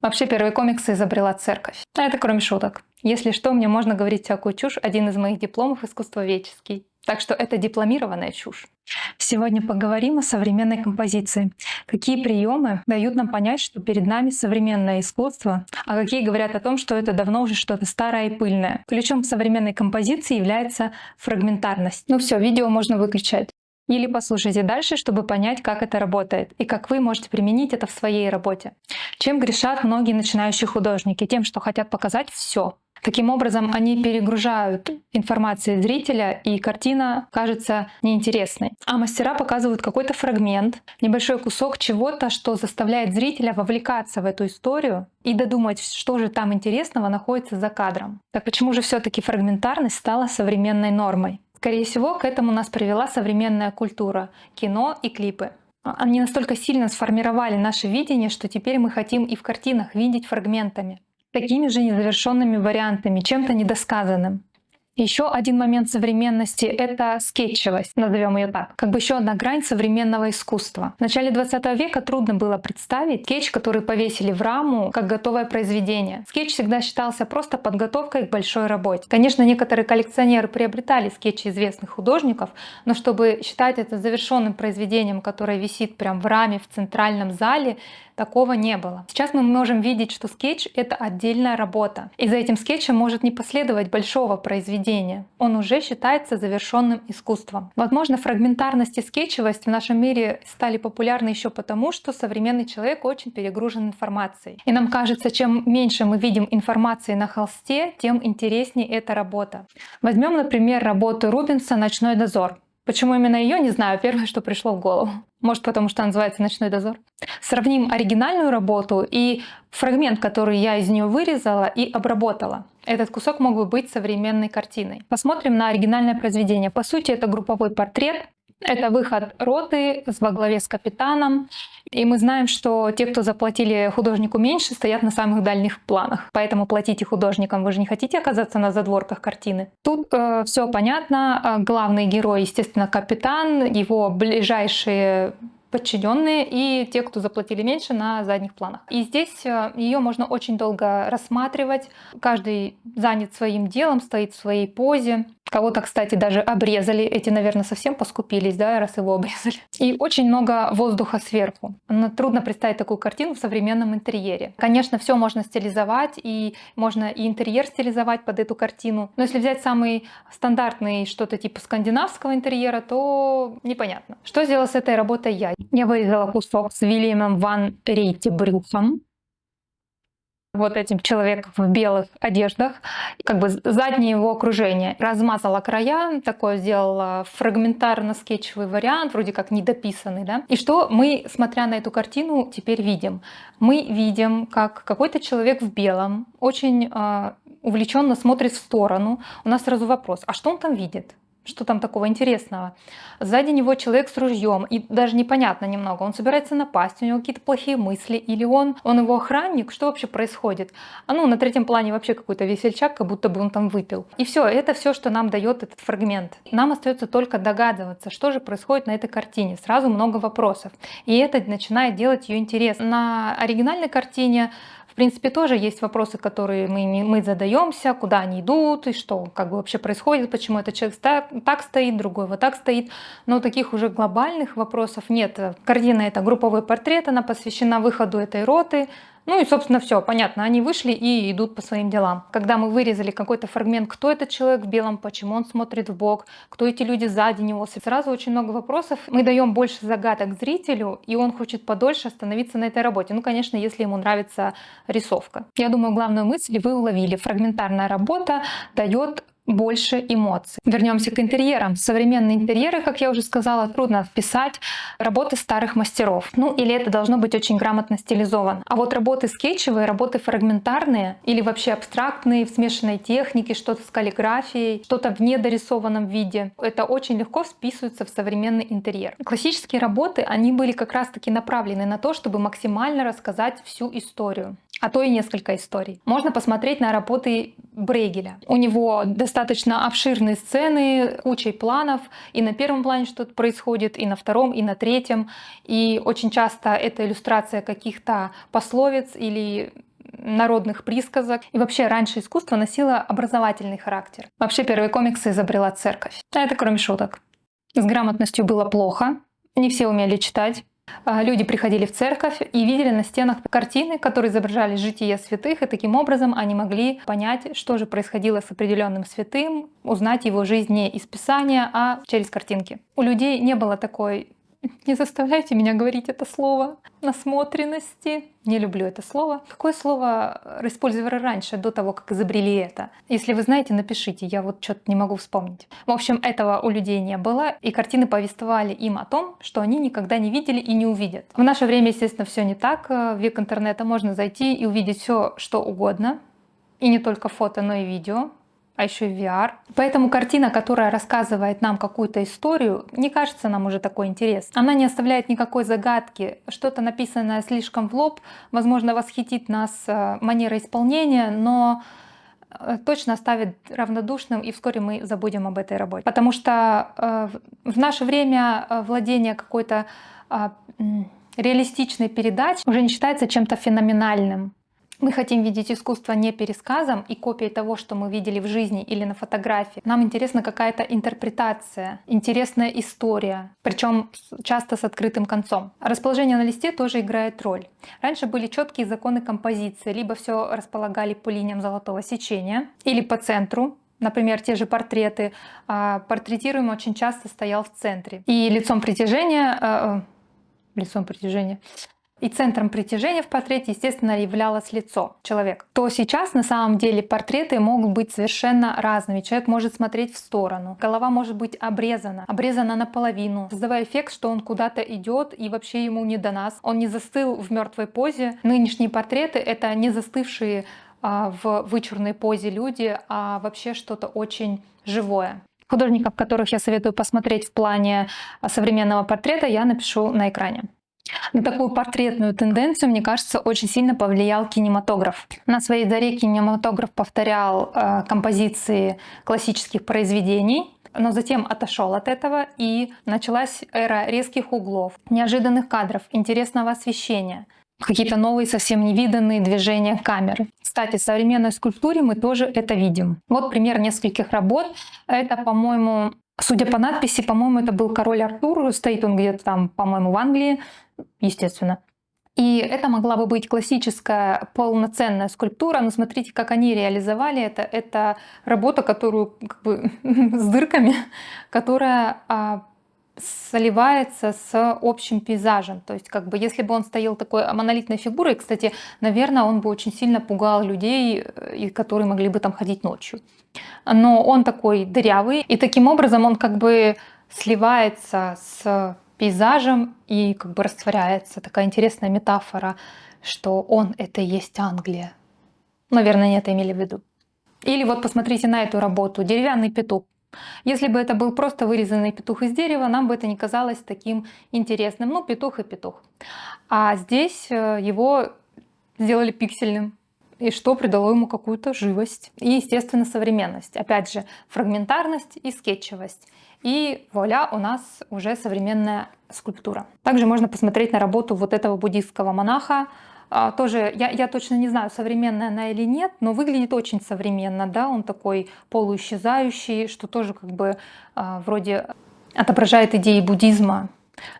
Вообще первые комиксы изобрела церковь. А это кроме шуток. Если что, мне можно говорить всякую чушь. Один из моих дипломов искусствоведческий. Так что это дипломированная чушь. Сегодня поговорим о современной композиции. Какие приемы дают нам понять, что перед нами современное искусство, а какие говорят о том, что это давно уже что-то старое и пыльное. Ключом современной композиции является фрагментарность. Ну все, видео можно выключать. Или послушайте дальше, чтобы понять, как это работает и как вы можете применить это в своей работе. Чем грешат многие начинающие художники? Тем, что хотят показать все. Таким образом, они перегружают информацией зрителя, и картина кажется неинтересной. А мастера показывают какой-то фрагмент, небольшой кусок чего-то, что заставляет зрителя вовлекаться в эту историю и додумать, что же там интересного находится за кадром. Так почему же все-таки фрагментарность стала современной нормой? Скорее всего, к этому нас привела современная культура, кино и клипы. Они настолько сильно сформировали наше видение, что теперь мы хотим и в картинах видеть фрагментами, такими же незавершенными вариантами, чем-то недосказанным. Еще один момент современности — это скетчевость, назовем ее так, как бы еще одна грань современного искусства. В начале 20 века трудно было представить скетч, который повесили в раму, как готовое произведение. Скетч всегда считался просто подготовкой к большой работе. Конечно, некоторые коллекционеры приобретали скетчи известных художников, но чтобы считать это завершенным произведением, которое висит прямо в раме в центральном зале, такого не было. Сейчас мы можем видеть, что скетч — это отдельная работа. И за этим скетчем может не последовать большого произведения. Он уже считается завершенным искусством. Возможно, фрагментарность и скетчевость в нашем мире стали популярны еще потому, что современный человек очень перегружен информацией. И нам кажется, чем меньше мы видим информации на холсте, тем интереснее эта работа. Возьмем, например, работу Рубенса «Ночной дозор». Почему именно ее, не знаю, первое, что пришло в голову. Может, потому что она называется «Ночной дозор». Сравним оригинальную работу и фрагмент, который я из нее вырезала и обработала. Этот кусок мог бы быть современной картиной. Посмотрим на оригинальное произведение. По сути, это групповой портрет. Это выход роты во главе с капитаном. И мы знаем, что те, кто заплатили художнику меньше, стоят на самых дальних планах. Поэтому платите художникам. Вы же не хотите оказаться на задворках картины. Тут все понятно. Главный герой, естественно, капитан, его ближайшие подчиненные и те, кто заплатили меньше, на задних планах. И здесь ее можно очень долго рассматривать. Каждый занят своим делом, стоит в своей позе. Кого-то, кстати, даже обрезали. Эти, наверное, совсем поскупились, да, раз его обрезали. И очень много воздуха сверху. Трудно представить такую картину в современном интерьере. Конечно, все можно стилизовать, и можно и интерьер стилизовать под эту картину. Но если взять самый стандартный, что-то типа скандинавского интерьера, то непонятно. Что сделала с этой работой я? Я вырезала кусок с Вильямом ван Рейтебрюхом. Вот этим человеком в белых одеждах, как бы заднее его окружение. Размазала края, такое сделала фрагментарно-скетчевый вариант, вроде как недописанный, да. И что мы, смотря на эту картину, теперь видим? Мы видим, как какой-то человек в белом очень увлеченно смотрит в сторону. У нас сразу вопрос: а что он там видит? Что там такого интересного? Сзади него человек с ружьем, и даже непонятно немного, он собирается напасть, у него какие-то плохие мысли, или он его охранник, что вообще происходит? На третьем плане вообще какой-то весельчак, как будто бы он там выпил. И все, это все, что нам дает этот фрагмент. Нам остается только догадываться, что же происходит на этой картине. Сразу много вопросов. И это начинает делать ее интересной. На оригинальной картине в принципе, тоже есть вопросы, которые мы задаемся, куда они идут, и что как бы вообще происходит, почему этот человек так стоит, другой вот так стоит. Но таких уже глобальных вопросов нет. Картина — это групповой портрет, она посвящена выходу этой роты. И, собственно, все понятно. Они вышли и идут по своим делам. Когда мы вырезали какой-то фрагмент, кто этот человек в белом, почему он смотрит в бок, кто эти люди сзади него, сразу очень много вопросов. Мы даем больше загадок зрителю, и он хочет подольше остановиться на этой работе. Конечно, если ему нравится рисовка. Я думаю, главную мысль вы уловили. Фрагментарная работа дает больше эмоций. Вернемся к интерьерам. Современные интерьеры, как я уже сказала, трудно вписать работы старых мастеров. Или это должно быть очень грамотно стилизовано. А вот работы скетчевые, работы фрагментарные или вообще абстрактные, в смешанной технике, что-то с каллиграфией, что-то в недорисованном виде, это очень легко вписывается в современный интерьер. Классические работы, они были как раз-таки направлены на то, чтобы максимально рассказать всю историю, а то и несколько историй. Можно посмотреть на работы Брейгеля. У него достаточно обширные сцены, кучей планов, и на первом плане что-то происходит, и на втором, и на третьем. И очень часто это иллюстрация каких-то пословиц или народных присказок. И вообще раньше искусство носило образовательный характер. Вообще первые комиксы изобрела церковь. Это кроме шуток. С грамотностью было плохо, не все умели читать. Люди приходили в церковь и видели на стенах картины, которые изображали жития святых, и таким образом они могли понять, что же происходило с определенным святым, узнать его жизнь не из Писания, а через картинки. У людей не было такой, не заставляйте меня говорить это слово, насмотренности. Не люблю это слово. Какое слово использовали раньше, до того, как изобрели это? Если вы знаете, напишите, я вот что-то не могу вспомнить. В общем, этого у людей не было, и картины повествовали им о том, что они никогда не видели и не увидят. В наше время, естественно, все не так. В век интернета можно зайти и увидеть все, что угодно. И не только фото, но и видео. А еще и VR. Поэтому картина, которая рассказывает нам какую-то историю, не кажется нам уже такой интересной. Она не оставляет никакой загадки. Что-то написанное слишком в лоб, возможно, восхитит нас манерой исполнения, но точно оставит равнодушным, и вскоре мы забудем об этой работе. Потому что в наше время владение какой-то реалистичной передачей уже не считается чем-то феноменальным. Мы хотим видеть искусство не пересказом и копией того, что мы видели в жизни или на фотографии. Нам интересна какая-то интерпретация, интересная история, причем часто с открытым концом. Расположение на листе тоже играет роль. Раньше были четкие законы композиции, либо все располагали по линиям золотого сечения, или по центру. Например, те же портреты. Портретируемый очень часто стоял в центре. И лицом притяжения и центром притяжения в портрете, естественно, являлось лицо человека. То сейчас на самом деле портреты могут быть совершенно разными. Человек может смотреть в сторону, голова может быть обрезана наполовину, создавая эффект, что он куда-то идет и вообще ему не до нас. Он не застыл в мертвой позе. Нынешние портреты — это не застывшие в вычурной позе люди, а вообще что-то очень живое. Художников, которых я советую посмотреть в плане современного портрета, я напишу на экране. На такую портретную тенденцию, мне кажется, очень сильно повлиял кинематограф. На своей заре кинематограф повторял композиции классических произведений, но затем отошел от этого, и началась эра резких углов, неожиданных кадров, интересного освещения, какие-то новые, совсем невиданные движения камеры. Кстати, в современной скульптуре мы тоже это видим. Вот пример нескольких работ. Это, по-моему, судя по надписи, по-моему, это был король Артур. Стоит он где-то там, по-моему, в Англии, естественно. И это могла бы быть классическая полноценная скульптура, но смотрите, как они реализовали это. Это работа, которую как бы с дырками, которая сливается с общим пейзажем. То есть, как бы, если бы он стоял такой монолитной фигурой, кстати, наверное, он бы очень сильно пугал людей, которые могли бы там ходить ночью. Но он такой дырявый, и таким образом он как бы сливается с пейзажем и как бы растворяется. Такая интересная метафора, что он — это и есть Англия. Наверное, не это имели в виду. Или вот посмотрите на эту работу «Деревянный петух». Если бы это был просто вырезанный петух из дерева, нам бы это не казалось таким интересным. Ну, петух и петух. А здесь его сделали пиксельным, и что придало ему какую-то живость и, естественно, современность. Опять же, фрагментарность и скетчевость. И вуаля, у нас уже современная скульптура. Также можно посмотреть на работу вот этого буддийского монаха. Тоже, я точно не знаю, современная она или нет, но выглядит очень современно, да, он такой полуисчезающий, что тоже как бы вроде отображает идеи буддизма.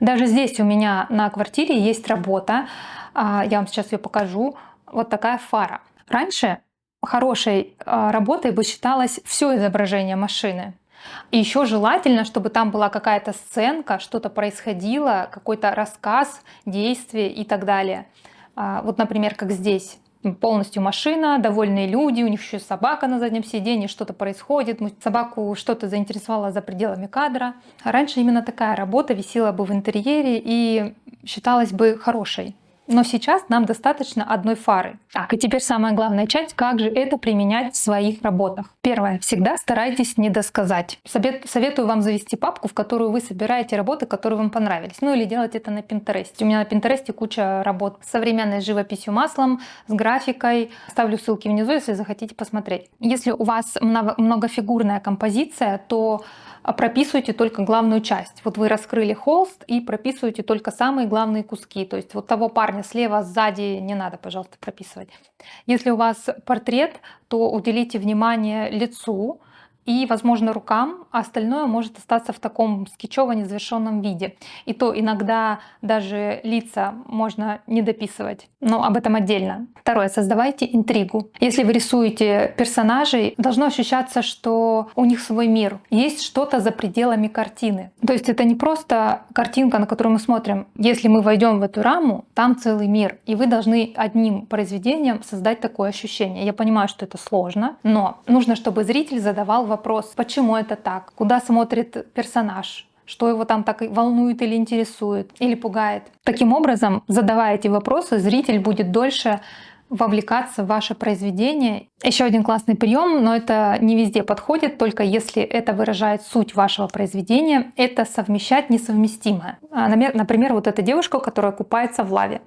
Даже здесь у меня на квартире есть работа, я вам сейчас ее покажу, вот такая фара. Раньше хорошей работой бы считалось все изображение машины. И еще желательно, чтобы там была какая-то сценка, что-то происходило, какой-то рассказ, действие и так далее. Вот, например, как здесь. Полностью машина, довольные люди, у них еще собака на заднем сиденье, что-то происходит, собаку что-то заинтересовало за пределами кадра. Раньше именно такая работа висела бы в интерьере и считалась бы хорошей. Но сейчас нам достаточно одной фары. Так, и теперь самая главная часть, как же это применять в своих работах. Первое. Всегда старайтесь не досказать. Советую вам завести папку, в которую вы собираете работы, которые вам понравились. Ну или делать это на Pinterest. У меня на Pinterest куча работ с современной живописью маслом, с графикой. Ставлю ссылки внизу, если захотите посмотреть. Если у вас многофигурная композиция, то прописывайте только главную часть. Вот вы раскрыли холст и прописываете только самые главные куски. То есть вот того парня боками, слева, сзади не надо, пожалуйста, прописывать. Если у вас портрет, то уделите внимание лицу и, возможно, рукам, а остальное может остаться в таком скетчево-незавершенном виде. И то иногда даже лица можно не дописывать, но об этом отдельно. Второе. Создавайте интригу. Если вы рисуете персонажей, должно ощущаться, что у них свой мир, есть что-то за пределами картины. То есть это не просто картинка, на которую мы смотрим. Если мы войдем в эту раму, там целый мир, и вы должны одним произведением создать такое ощущение. Я понимаю, что это сложно, но нужно, чтобы зритель задавал вопрос, почему это так, куда смотрит персонаж, что его там так волнует или интересует, или пугает. Таким образом, задавая эти вопросы, зритель будет дольше вовлекаться в ваше произведение. Еще один классный прием, но это не везде подходит, только если это выражает суть вашего произведения, это совмещать несовместимое. Например, вот эта девушка, которая купается в лаве.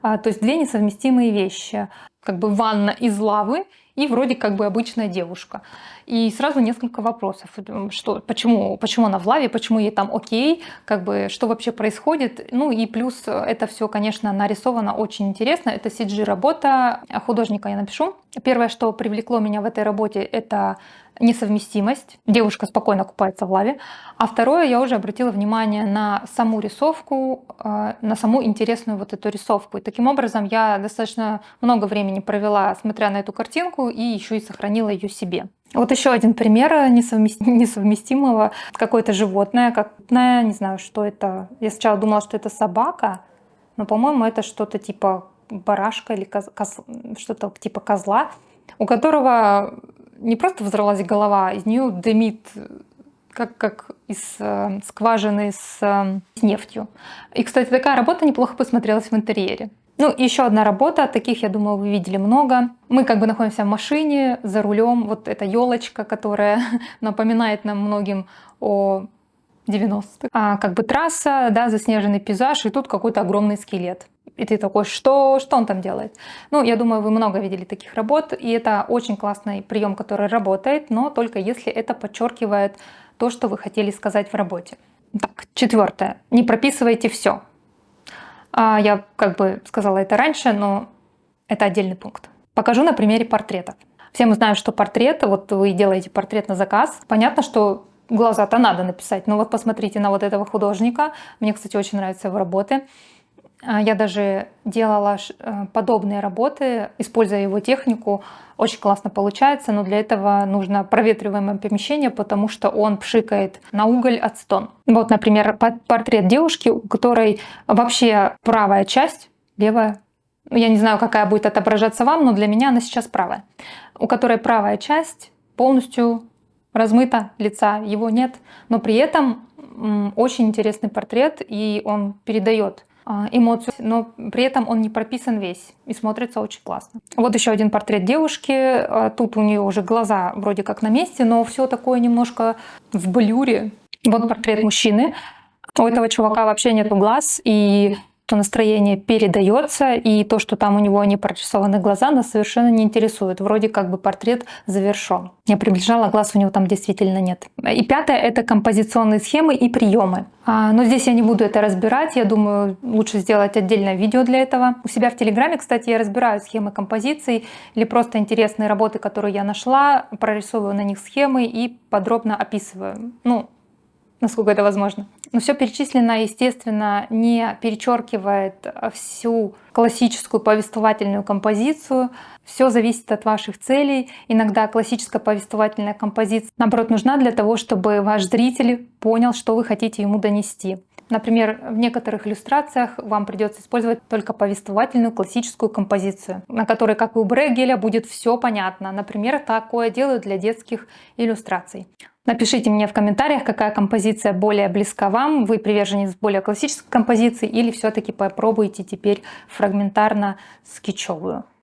То есть две несовместимые вещи. Как бы ванна из лавы и вроде как бы обычная девушка. И сразу несколько вопросов. Почему она в лаве, почему ей там окей, как бы, что вообще происходит. Ну и плюс это все, конечно, нарисовано очень интересно. Это CG-работа, художника я напишу. Первое, что привлекло меня в этой работе, это несовместимость. Девушка спокойно купается в лаве. А второе, я уже обратила внимание на саму рисовку, на саму интересную вот эту рисовку. И таким образом я достаточно много времени провела, смотря на эту картинку, и еще и сохранила ее себе. Вот еще один пример несовместимого. Какое-то животное, не знаю, что это. Я сначала думала, что это собака, но, по-моему, это что-то типа барашка или что-то типа козла, у которого не просто взорвалась голова, из нее дымит, как из скважины с нефтью. И, кстати, такая работа неплохо посмотрелась в интерьере. Ну, еще одна работа, таких, я думаю, вы видели много. Мы как бы находимся в машине, за рулем, вот эта елочка, которая напоминает нам многим о 90-х. А как бы трасса, да, заснеженный пейзаж, и тут какой-то огромный скелет. И ты такой, что он там делает? Ну, я думаю, вы много видели таких работ, и это очень классный прием, который работает, но только если это подчеркивает то, что вы хотели сказать в работе. Так, четвертое. Не прописывайте все. Я как бы сказала это раньше, но это отдельный пункт. Покажу на примере портретов. Все мы знаем, что портрет, вот вы делаете портрет на заказ. Понятно, что глаза-то надо написать, но вот посмотрите на вот этого художника. Мне, кстати, очень нравятся его работы. Я даже делала подобные работы, используя его технику. Очень классно получается, но для этого нужно проветриваемое помещение, потому что он пшикает на уголь ацетон. Вот, например, портрет девушки, у которой вообще правая часть, левая, я не знаю, какая будет отображаться вам, но для меня она сейчас правая, у которой правая часть полностью размыта, лица его нет, но при этом очень интересный портрет, и он передает эмоцию, но при этом он не прописан весь и смотрится очень классно. Вот еще один портрет девушки. Тут у нее уже глаза вроде как на месте, но все такое немножко в блюре. Вот портрет мужчины. У этого чувака вообще нету глаз, и то настроение передается, и то, что там у него не прорисованы глаза, нас совершенно не интересует. Вроде как бы портрет завершен. Я приближала, глаз у него там действительно нет. И пятое — это композиционные схемы и приемы. Но здесь я не буду это разбирать. Я думаю, лучше сделать отдельное видео для этого. У себя в Телеграме, кстати, я разбираю схемы композиций или просто интересные работы, которые я нашла, прорисовываю на них схемы и подробно описываю. Ну, насколько это возможно. Но все перечисленное, естественно, не перечеркивает всю классическую повествовательную композицию. Все зависит от ваших целей. Иногда классическая повествовательная композиция, наоборот, нужна для того, чтобы ваш зритель понял, что вы хотите ему донести. Например, в некоторых иллюстрациях вам придется использовать только повествовательную классическую композицию, на которой, как и у Брейгеля, будет все понятно. Например, такое делают для детских иллюстраций. Напишите мне в комментариях, какая композиция более близка вам. Вы приверженец более классической композиции или все-таки попробуйте теперь фрагментарно скетчевую.